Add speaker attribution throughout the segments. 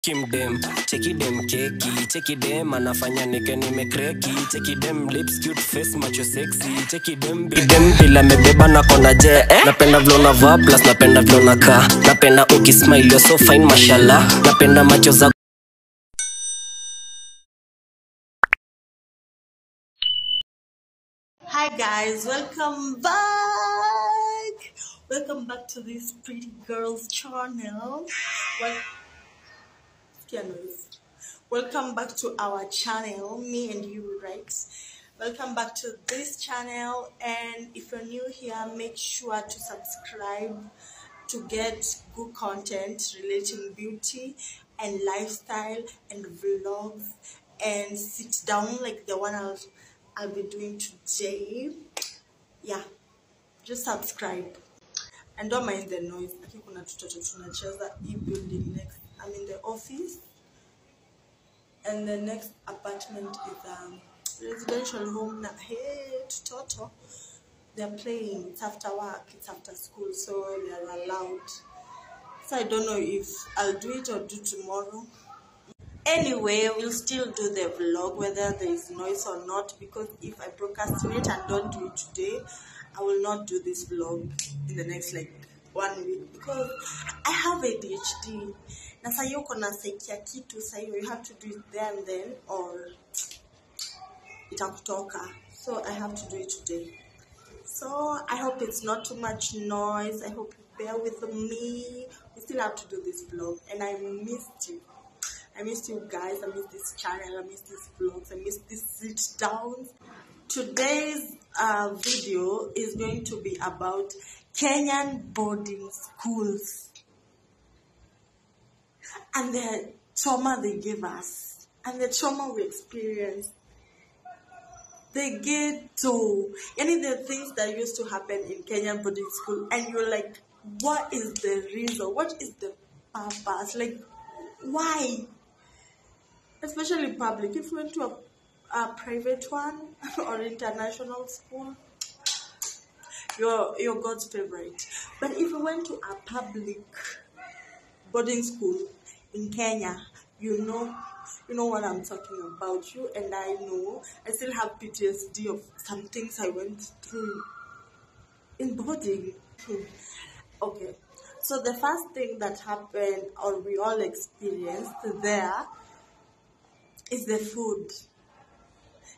Speaker 1: Kimdem, cheki dem keki, cheki dem anafanya nike nimekreki, cheki dem lips cute face macho sexy, cheki dem bila mebeba na kona je, napenda vlo na va plus napenda vlo na ka, napenda ukismile you're so fine mashallah, napenda macho za.
Speaker 2: Hi guys, welcome back to this pretty girls channel. Welcome back to our channel, me and you, right? Welcome back to this channel, and if you're new here, make sure to subscribe to get good content relating beauty and lifestyle and vlogs and sit down like the one I'll be doing today. Yeah, just subscribe and don't mind the noise. I think kuna tutoto tunacheza building next. I'm in the office, and the next apartment is residential home. Now, hey, tutoto, they're playing. It's after work. It's after school, so they are allowed. So I don't know if I'll do it or do tomorrow. Anyway, we'll still do the vlog whether there is noise or not, because if I procrastinate and don't do it today, I will not do this vlog in the next like 1 week, because I have ADHD. Na sayo kona saikia kitu sayo, you have to do it there and then or itakutoka. So I have to do it today. So I hope it's not too much noise. I hope you bear with me. We still have to do this vlog, and I missed you. I missed you guys. I missed this channel. I missed these vlogs. I missed these sit downs. Today's video is going to be about Kenyan boarding schools and the trauma they give us and the trauma we experience. They get to any of the things that used to happen in Kenyan boarding school, and you're like, what is the reason? What is the purpose? Like, why? Especially public. If you went to a private one or international school, you're God's favorite. But if you went to a public boarding school in Kenya, you know what I'm talking about. You and I know. I still have PTSD of some things I went through in boarding. Okay, so the first thing that happened, or we all experienced there, is the food.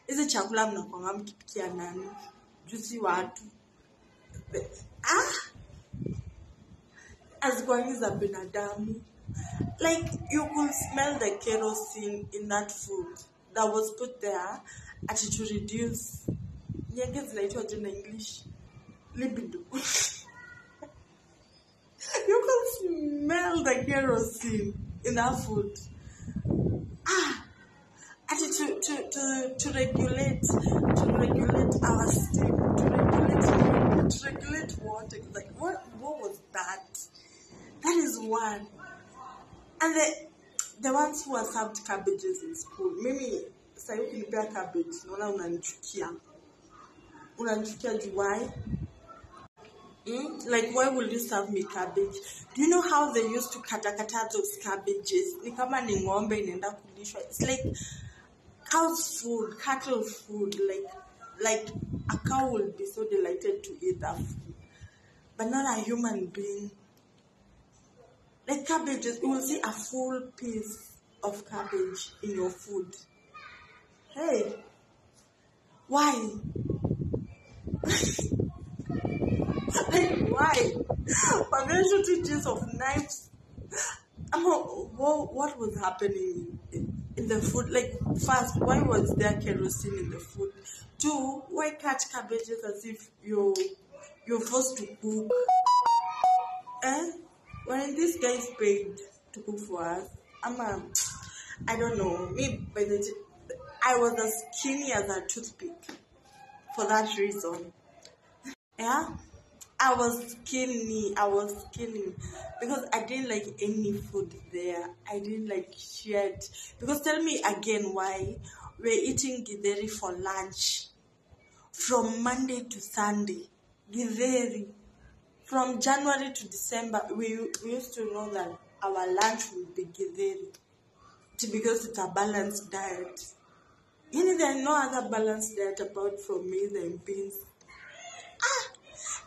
Speaker 2: Hizi chakula mnakwanga mkipikia nani? Juzi watu. Azikwangi za binadamu. Like, you could smell the kerosene in that food that was put there to reduce, in English, libido. You could smell the kerosene in that food. To regulate our steam, to regulate water. Like, what was that? That is one. And the ones who are served cabbages in school, maybe say you can prepare cabbage, no unanichukia why? Like, why will you serve me cabbage? Do you know how they used to kata those cabbages? Ni kama ni ng'ombe inaenda kulishwa. It's like cow's food, cattle food. Like a cow will be so delighted to eat that food, but not a human being. Like cabbages, you will see a full piece of cabbage in your food. Hey, why? Like, why? Permission teachings of knives. What was happening in the food? Like, first, why was there kerosene in the food? Two, why cut cabbages as if you're forced to cook? When these guys paid to cook for us, I don't know. Me, I was as skinny as a toothpick for that reason. Yeah, I was skinny because I didn't like any food there. I didn't like shit. Because tell me again why we're eating githeri for lunch from Monday to Sunday. Githeri. From January to December, we used to know that our lunch would be githeri. because it's a balanced diet. There's no other balanced diet apart from maize and beans.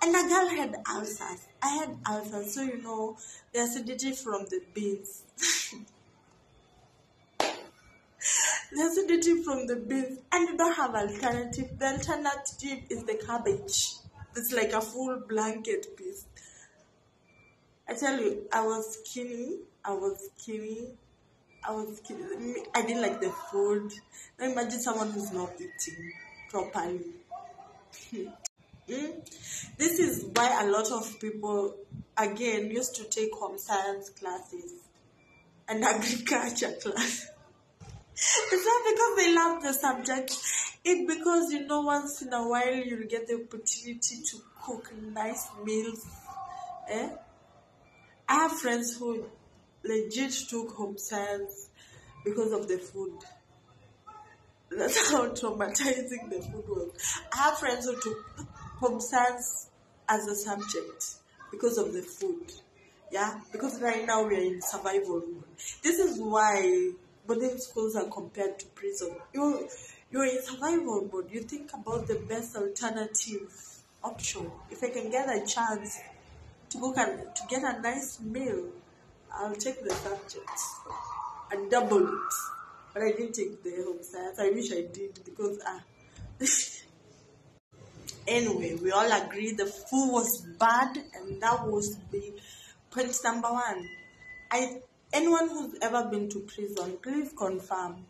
Speaker 2: And the girl had ulcers. I had ulcers, so the acidity from the beans. The acidity from the beans, and you don't have alternative. The alternative is the cabbage. It's like a full blanket piece. I tell you, I was skinny. I didn't like the food. Now imagine someone who's not eating properly. This is why a lot of people, again, used to take home science classes and agriculture class. It's not because they love the subject. It's because, once in a while you'll get the opportunity to cook nice meals. I have friends who legit took home science because of the food. That's how traumatizing the food was. I have friends who took home science as a subject because of the food. Yeah, because right now we are in survival mode. This is why boarding schools are compared to prison. You're in survival mode. You think about the best alternative option. If I can get a chance to cook and to get a nice meal, I'll take the subject and double it. But I didn't take the home science. I wish I did because anyway, we all agree the food was bad, and that was the point number one. Anyone who's ever been to prison, please confirm.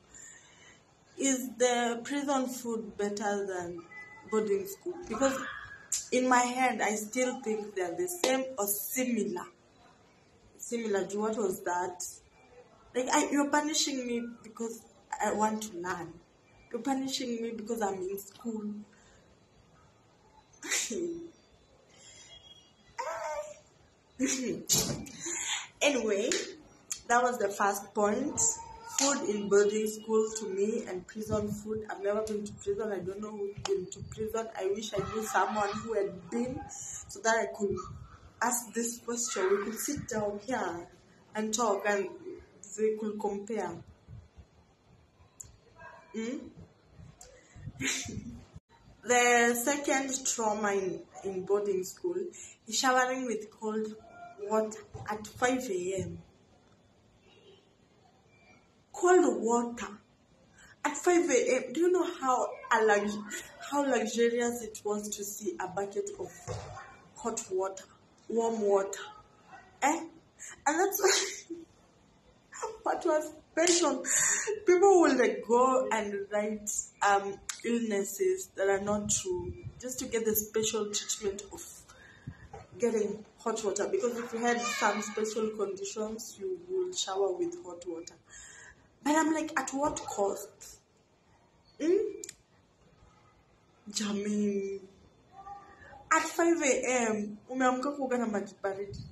Speaker 2: Is the prison food better than boarding school? Because in my head, I still think they're the same or similar. Similar to what was that? Like, you're punishing me because I want to learn. You're punishing me because I'm in school. Anyway, that was the first point. Food in boarding school to me and prison food. I've never been to prison. I don't know who's been to prison. I wish I knew someone who had been so that I could ask this question. We could sit down here and talk and they could compare. The second trauma in boarding school is showering with cold water at 5 a.m. Cold water at 5 a.m. Do you know how luxurious it was to see a bucket of hot water, warm water? And that's what was special. People will go and write illnesses that are not true just to get the special treatment of getting hot water. Because if you had some special conditions, you will shower with hot water. But I'm like, at what cost? Jamii. At 5 a.m., umeamka kuoga na maji baridi.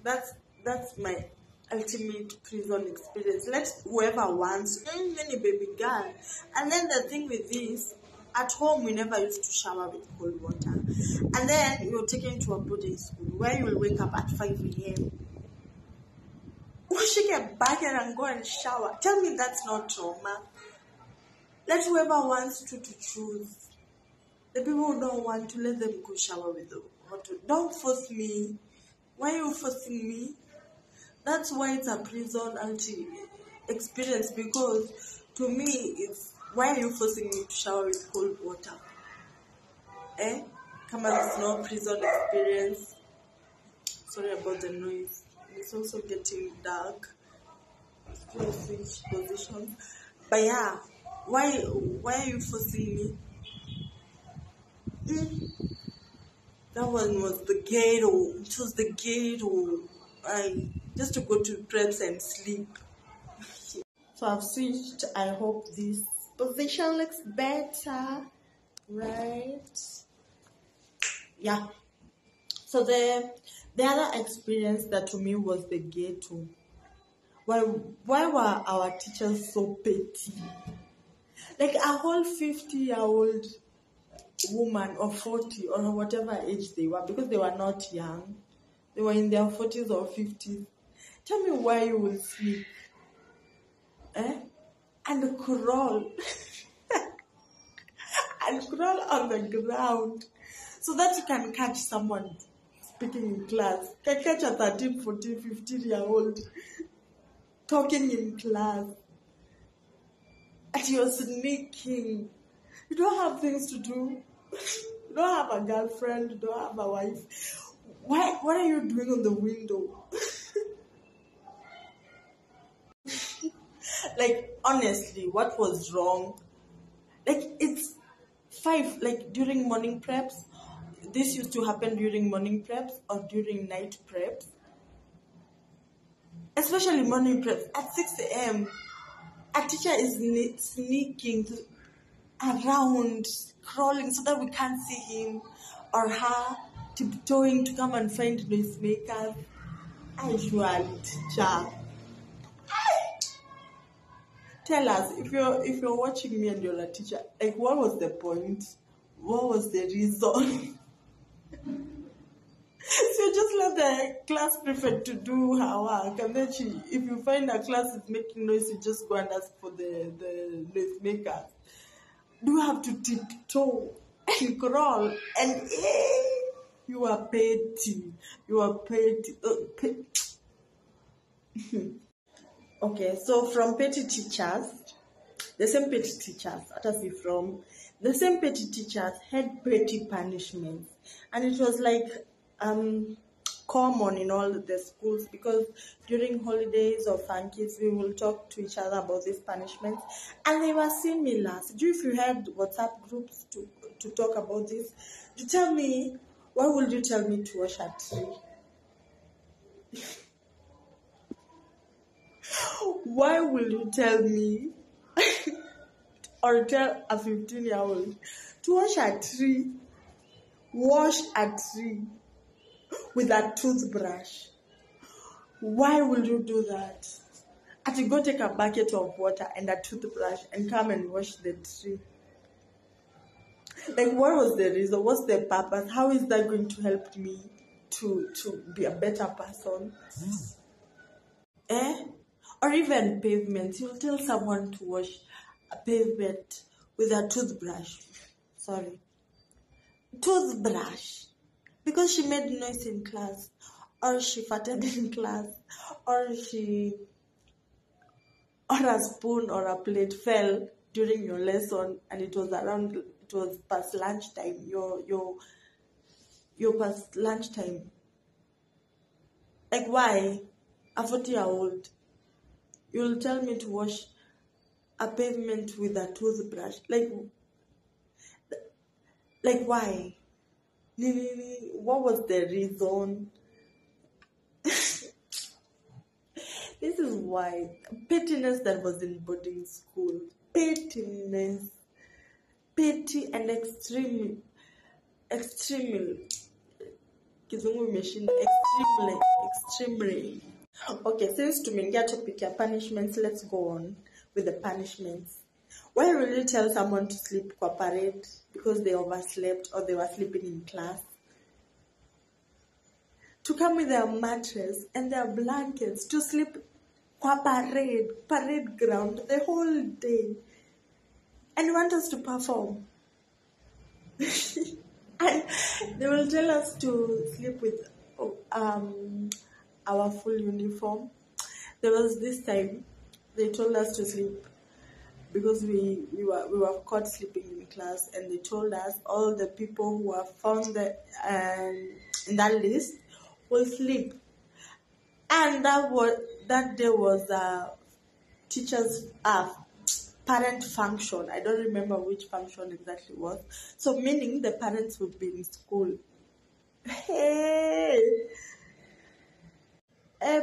Speaker 2: That's my ultimate prison experience. Let whoever wants, any baby girl. And then the thing with this, at home we never used to shower with cold water. And then you're taken to a boarding school where you will wake up at 5 a.m. Washing a bucket and go and shower. Tell me that's not trauma. Let whoever wants to choose. The people who don't want to, let them go shower with the hot water. Don't force me. Why are you forcing me? That's why it's a prison experience, because to me it's, why are you forcing me to shower with cold water? Come on, it's no prison experience. Sorry about the noise. It's also getting dark. Still switch positions. But yeah, why are you forcing me? That one was the ghetto. It was the ghetto. Just to go to preps and sleep. So I've switched. I hope this position looks better. Right? Yeah. So the other experience that to me was the ghetto. Why were our teachers so petty? Like a whole 50-year-old woman or 40 or whatever age they were, because they were not young. They were in their 40s or 50s. Tell me why you will sleep. and crawl and crawl on the ground so that you can catch someone speaking in class. You can catch a 13, 14, 15-year-old talking in class. And you're sneaking. You don't have things to do. You don't have a girlfriend. You don't have a wife. What are you doing on the window? Like, honestly, what was wrong? Like, it's 5, like, during morning preps. This used to happen during morning preps or during night preps. Especially morning preps. At 6 a.m., a teacher is sneaking around, crawling so that we can't see him or her, tiptoeing to come and find noisemakers. I usually teacher. Tell us, if you're watching me and you're a teacher, like, what was the point? What was the reason? So just let the class prefect to do her work, and then if you find a class is making noise, you just go and ask for the noisemakers. Do you have to tiptoe and crawl? And you are petty. You are petty. Okay, so from petty teachers, the same petty teachers, the same petty teachers had petty punishments. And it was like common in all the schools, because during holidays or funkies, we will talk to each other about these punishments. And they were similar. So if you had WhatsApp groups to talk about this, you tell me, why would you tell me to wash a tree? Why will you tell me or tell a 15-year-old to wash a tree? Wash a tree with a toothbrush. Why will you do that? And you go take a bucket of water and a toothbrush and come and wash the tree. Like, what was the reason? What's the purpose? How is that going to help me to be a better person? Or even pavement. You'll tell someone to wash a pavement with a toothbrush. Toothbrush. Because she made noise in class, or she farted in class, or a spoon or a plate fell during your lesson, and it was past lunchtime, your past lunchtime. Like, why? A 40-year-old, you'll tell me to wash a pavement with a toothbrush. Like why? What was the reason? This is why pettiness that was in boarding school. Pettiness. Petty and extremely. Kizungu imeshinda. Extremely. Okay, since tumeingia topic ya punishments, let's go on with the punishments. Why will you tell someone to sleep kwa parade because they overslept or they were sleeping in class? To come with their mattress and their blankets to sleep kwa parade ground the whole day, and you want us to perform. And they will tell us to sleep with our full uniform. There was this time they told us to sleep because we were caught sleeping in class, and they told us all the people who were found in that list will sleep. And that day was a teacher's parent function. I don't remember which function exactly it was. So meaning the parents would be in school.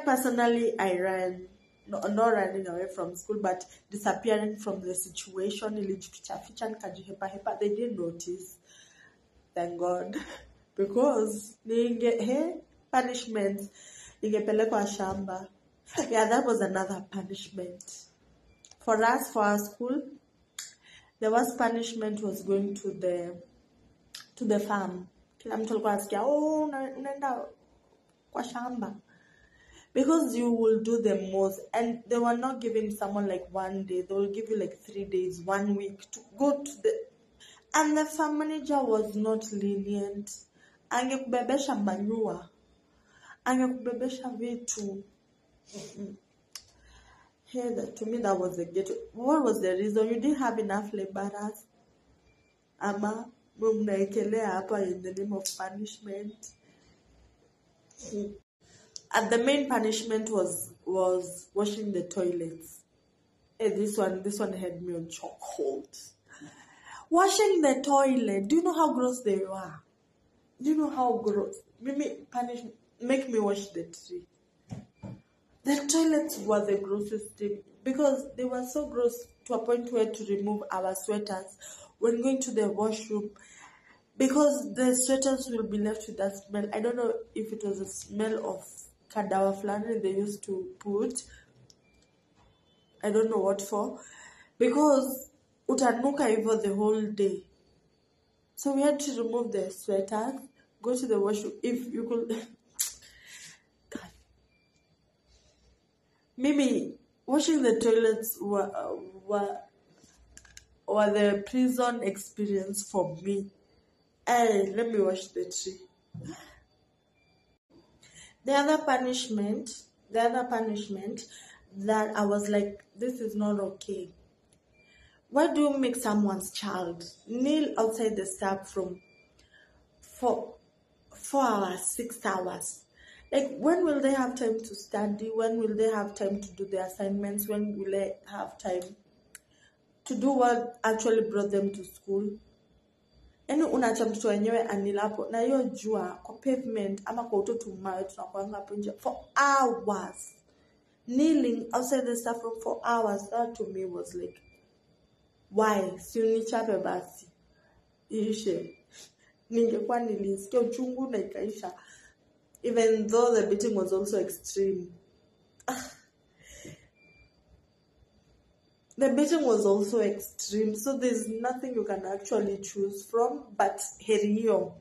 Speaker 2: Personally, I ran. Not running away from school, but disappearing from the situation. They didn't notice. Thank God. Because punishments. Ningepelekwa shamba. Yeah, that was another punishment. For us, for our school, the worst punishment was going to the farm. Kila mtu alikuwa anasikia, unaenda kwa shamba. because you will do the most, and they were not giving someone like 1 day, they will give you like 3 days, 1 week to go to the, and the farm manager was not lenient. Angekubebesha manure, angekubebesha vitu. Hey, to me that was the ghetto. What was the reason? You didn't have enough laborers, ama mnaekelea hapa in the name of punishment. And the main punishment was washing the toilets. Hey, this one had me on chokehold. Washing the toilet. Do you know how gross they were? Do you know how gross? Make me wash the tree. The toilets were the grossest thing because they were so gross to a point where to remove our sweaters when going to the washroom, because the sweaters will be left with that smell. I don't know if it was a smell of kadawa flannel they used to put. I don't know what for, because utanuka hivyo the whole day. So we had to remove the sweaters, go to the washroom. If you could, God. Maybe washing the toilets were the prison experience for me. Hey, let me wash the tree. The other punishment that I was like, this is not okay. Why do you make someone's child kneel outside the step from 4 hours, 6 hours? Like, when will they have time to study? When will they have time to do their assignments? When will they have time to do what actually brought them to school? Yani unacha mtoto wenyewe anilapo na hiyo jua kwa pavement ama kwa utoto mawe tunakuanga hapo nje for hours, kneeling outside the staff room for hours. That to me was like, why? Si unichape basi ishe. Ningekuwa nilisikia uchungu na ikaisha. Even though the beating was also extreme. The beating was also extreme, so there's nothing you can actually choose from, but heriyo.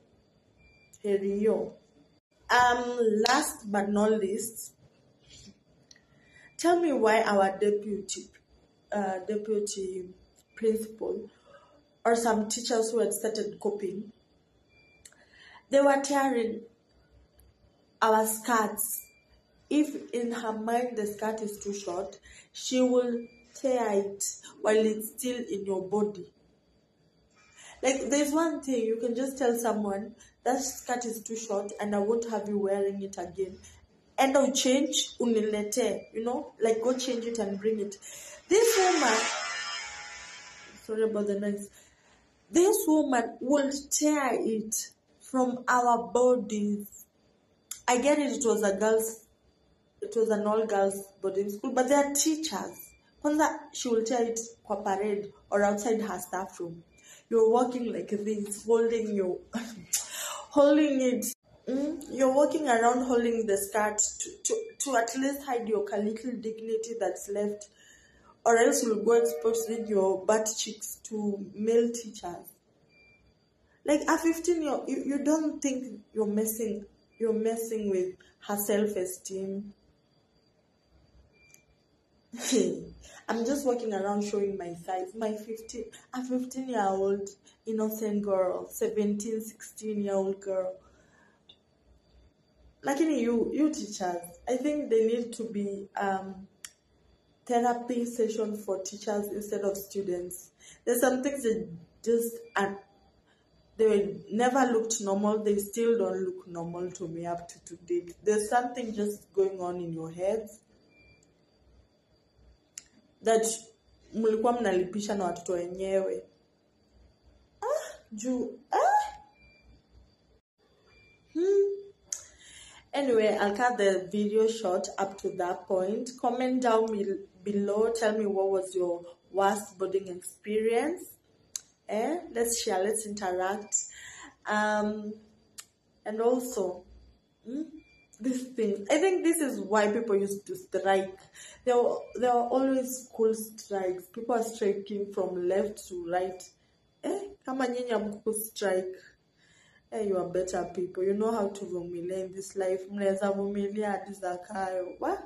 Speaker 2: Last but not least, tell me why our deputy principal or some teachers who had started coping, they were tearing our skirts. If in her mind the skirt is too short, she will tear it while it's still in your body. Like, there's one thing, you can just tell someone that skirt is too short and I won't have you wearing it again, and I'll change unilete, like go change it and bring it. This woman, sorry about the noise, this woman will tear it from our bodies. I get it, it was an all girls boarding school, but they are teachers. Kwanza, she will tear it kwa parade or outside her staff room. You're walking like this, holding it. You're walking around holding the skirt to at least hide your little dignity that's left, or else you'll go exposing your butt cheeks to male teachers. Like a 15-year-old, you don't think you're messing with her self-esteem. I'm just walking around showing my size. A 15-year-old innocent girl, 17, 16-year-old girl. Like you teachers, I think they need to be therapy session for teachers instead of students. There's some things that just they never looked normal. They still don't look normal to me up to today. There's something just going on in your heads that mlikuwa mnalipisha na watoto wenyewe. Anyway, I'll cut the video short up to that point. Comment down below. Tell me what was your worst boarding experience. Let's share. Let's interact. And also, this thing. I think this is why people used to strike. There were always school strikes. People are striking from left to right. Kama nyinyi hamkuku strike. Hey, you are better people. You know how to vumilia in this life. Mnaweza vumilia hadi zakayo. What?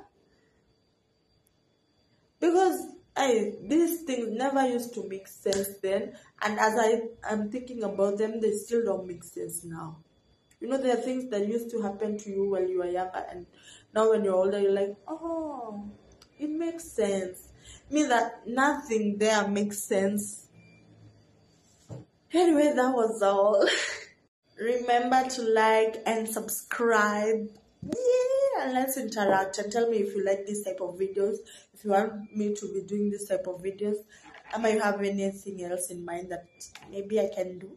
Speaker 2: Because these things never used to make sense then, and as I'm thinking about them, they still don't make sense now. You know, there are things that used to happen to you when you were younger, and now when you're older, you're like, oh, it makes sense. Me, that nothing there makes sense. Anyway, that was all. Remember to like and subscribe. Yeah, and let's interact and tell me if you like this type of videos, if you want me to be doing this type of videos. I might have anything else in mind that maybe I can do.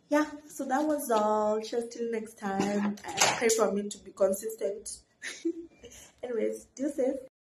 Speaker 2: Yeah, so that was all. Just till next time, and pray for me to be consistent. Anyways, do safe.